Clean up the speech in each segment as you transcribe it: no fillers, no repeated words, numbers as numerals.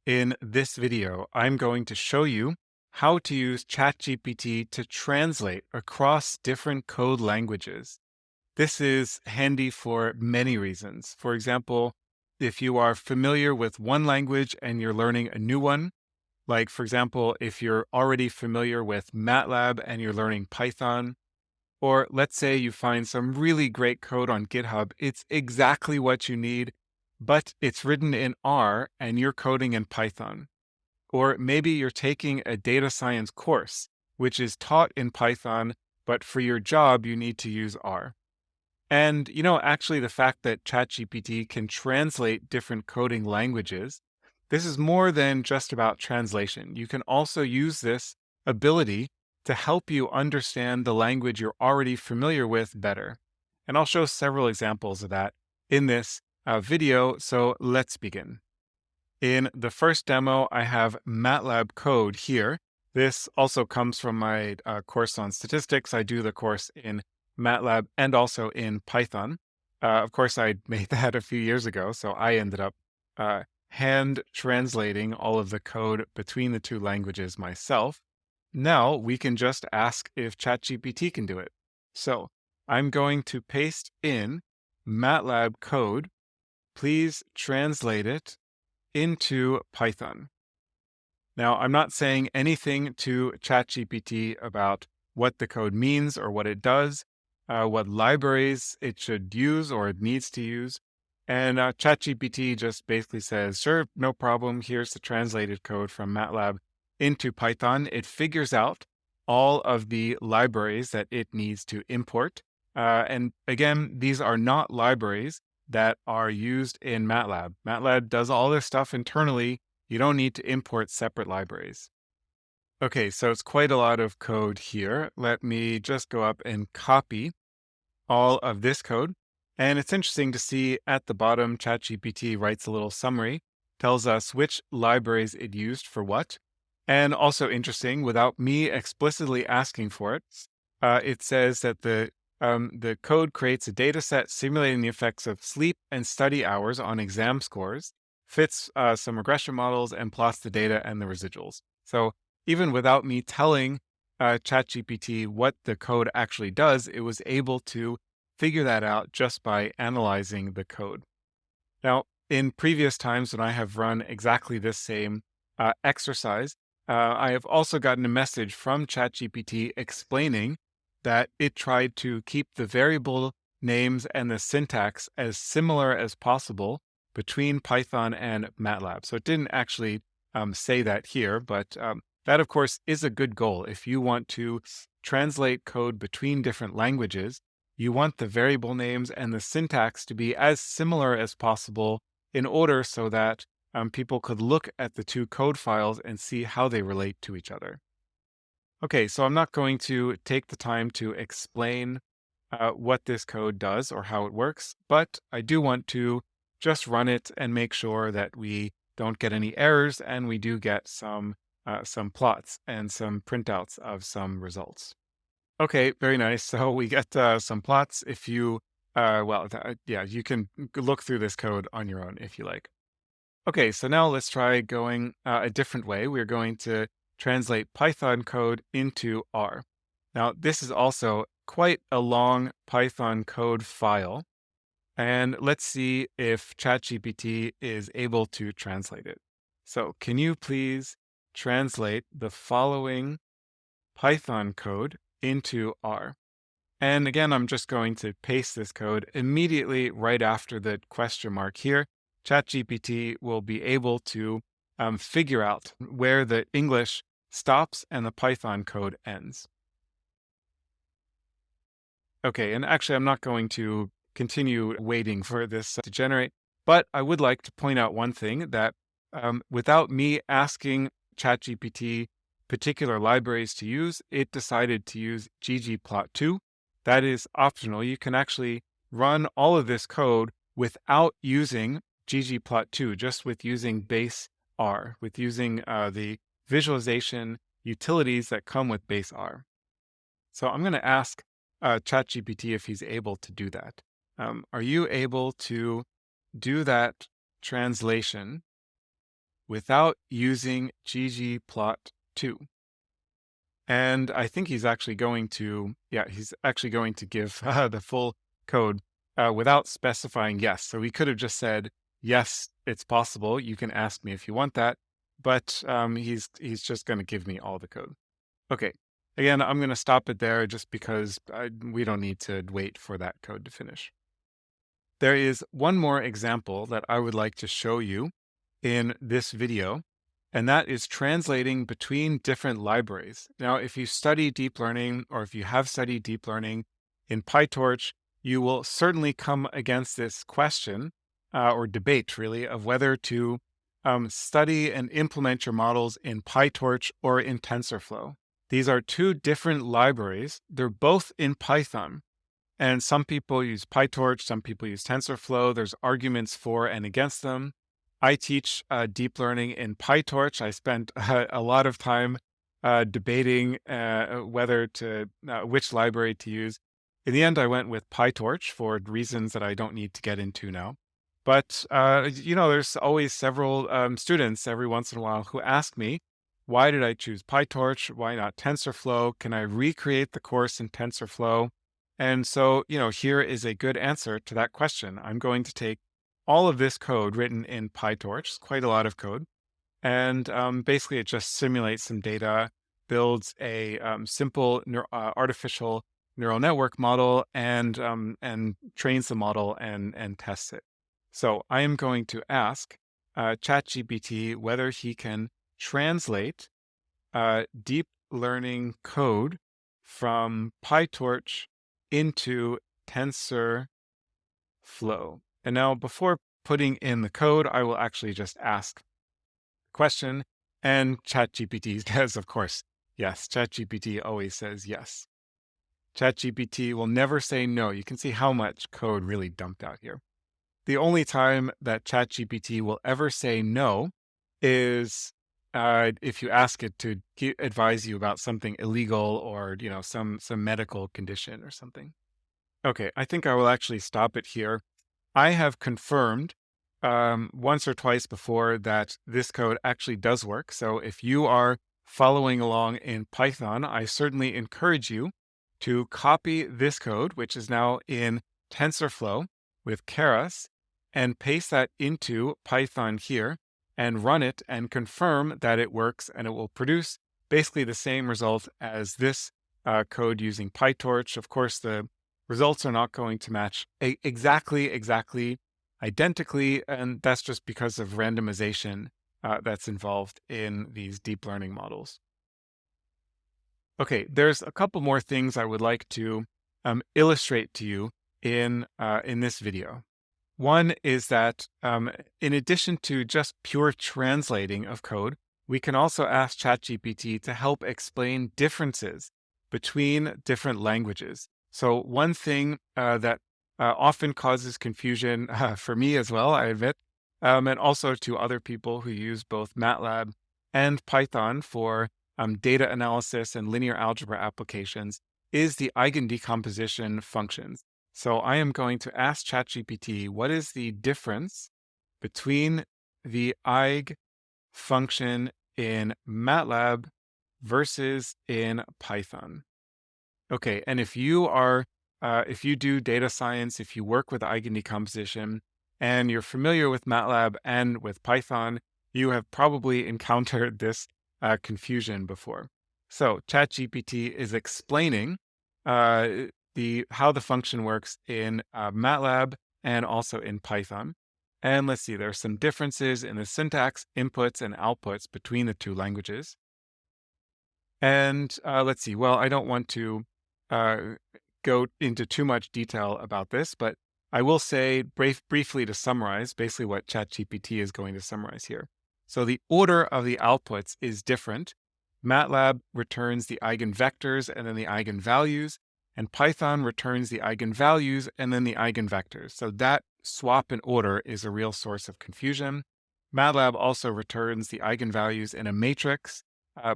In this video, I'm going to show you how to use ChatGPT to translate across different code languages. This is handy for many reasons. For example, if you are familiar with one language and you're learning a new one, like for example, if you're already familiar with MATLAB and you're learning Python, or let's say you find some really great code on GitHub, it's exactly what you need, but it's written in R and you're coding in Python. Or maybe you're taking a data science course, which is taught in Python, but for your job, you need to use R. And, actually, the fact that ChatGPT can translate different coding languages, this is more than just about translation. You can also use this ability to help you understand the language you're already familiar with better. And I'll show several examples of that in this video. So let's begin. In the first demo, I have MATLAB code here. This also comes from my course on statistics. I do the course in MATLAB and also in Python. Of course, I made that a few years ago, so I ended up hand translating all of the code between the two languages myself. Now we can just ask if ChatGPT can do it. So I'm going to paste in MATLAB code. Please translate it into Python. Now, I'm not saying anything to ChatGPT about what the code means or what it does, what libraries it should use or it needs to use. And ChatGPT just basically says, sure, no problem. Here's the translated code from MATLAB into Python. It figures out all of the libraries that it needs to import. And again, these are not libraries that are used in MATLAB. MATLAB does all this stuff internally. You don't need to import separate libraries. Okay, so it's quite a lot of code here. Let me just go up and copy all of this code. And it's interesting to see at the bottom, ChatGPT writes a little summary, tells us which libraries it used for what. And also interesting, without me explicitly asking for it, it says that the code creates a data set simulating the effects of sleep and study hours on exam scores, fits some regression models, and plots the data and the residuals. So even without me telling ChatGPT what the code actually does, it was able to figure that out just by analyzing the code. Now, in previous times when I have run exactly this same exercise, I have also gotten a message from ChatGPT explaining that it tried to keep the variable names and the syntax as similar as possible between Python and MATLAB. So it didn't actually say that here, but that, of course, is a good goal. If you want to translate code between different languages, you want the variable names and the syntax to be as similar as possible in order so that people could look at the two code files and see how they relate to each other. Okay, so I'm not going to take the time to explain what this code does or how it works, but I do want to just run it and make sure that we don't get any errors and we do get some plots and some printouts of some results. Okay, very nice. So we get some plots. If you, yeah, you can look through this code on your own if you like. Okay, so now let's try going a different way. We're going to translate Python code into R. Now, this is also quite a long Python code file. And let's see if ChatGPT is able to translate it. So can you please translate the following Python code into R? And again, I'm just going to paste this code immediately right after the question mark here. ChatGPT will be able to figure out where the English stops and the Python code ends. Okay, and actually, I'm not going to continue waiting for this to generate, but I would like to point out one thing that without me asking ChatGPT particular libraries to use, it decided to use ggplot2. That is optional. You can actually run all of this code without using ggplot2, just with using base R, with using the visualization utilities that come with base R. So I'm going to ask ChatGPT if he's able to do that. Are you able to do that translation without using ggplot2. And I think he's actually going to, he's actually going to give the full code without specifying yes. So he could have just said, yes, it's possible. You can ask me if you want that. But he's just going to give me all the code. Okay. Again, I'm going to stop it there just because we don't need to wait for that code to finish. There is one more example that I would like to show you in this video, and that is translating between different libraries. Now, if you study deep learning, or if you have studied deep learning in PyTorch, you will certainly come against this question or debate, really, of whether to study and implement your models in PyTorch or in TensorFlow. These are two different libraries. They're both in Python. And some people use PyTorch, some people use TensorFlow. There's arguments for and against them. I teach deep learning in PyTorch. I spent a lot of time debating which library to use. In the end, I went with PyTorch for reasons that I don't need to get into now. But, there's always several students every once in a while who ask me, why did I choose PyTorch? Why not TensorFlow? Can I recreate the course in TensorFlow? And so, here is a good answer to that question. I'm going to take all of this code written in PyTorch, it's quite a lot of code, and basically it just simulates some data, builds a simple artificial neural network model, and trains the model and tests it. So I am going to ask ChatGPT whether he can translate deep learning code from PyTorch into TensorFlow. And now before putting in the code, I will actually just ask the question, and ChatGPT says, of course, yes. ChatGPT always says yes. ChatGPT will never say no. You can see how much code really dumped out here. The only time that ChatGPT will ever say no is if you ask it to advise you about something illegal or, some medical condition or something. Okay, I think I will actually stop it here. I have confirmed once or twice before that this code actually does work. So if you are following along in Python, I certainly encourage you to copy this code, which is now in TensorFlow with Keras, and paste that into Python here and run it and confirm that it works, and it will produce basically the same result as this code using PyTorch. Of course, the results are not going to match exactly identically, and that's just because of randomization that's involved in these deep learning models. Okay, there's a couple more things I would like to illustrate to you in this video. One is that in addition to just pure translating of code, we can also ask ChatGPT to help explain differences between different languages. So one thing that often causes confusion for me as well, I admit, and also to other people who use both MATLAB and Python for data analysis and linear algebra applications, is the eigendecomposition functions. So I am going to ask ChatGPT, what is the difference between the eig function in MATLAB versus in Python? Okay, and if you do data science, if you work with eigendecomposition, and you're familiar with MATLAB and with Python, you have probably encountered this confusion before. So ChatGPT is explaining how the function works in MATLAB and also in Python. And let's see, there are some differences in the syntax, inputs, and outputs between the two languages. And let's see, well, I don't want to go into too much detail about this, but I will say briefly to summarize basically what ChatGPT is going to summarize here. So the order of the outputs is different. MATLAB returns the eigenvectors and then the eigenvalues, and Python returns the eigenvalues and then the eigenvectors. So that swap in order is a real source of confusion. MATLAB also returns the eigenvalues in a matrix.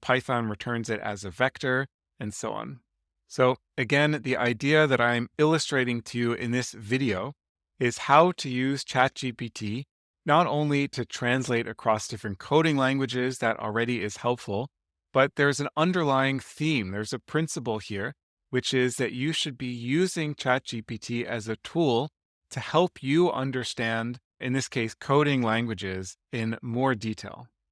Python returns it as a vector, and so on. So again, the idea that I'm illustrating to you in this video is how to use ChatGPT Not only to translate across different coding languages, that already is helpful, but there's an underlying theme. There's a principle here, which is that you should be using ChatGPT as a tool to help you understand, in this case, coding languages in more detail.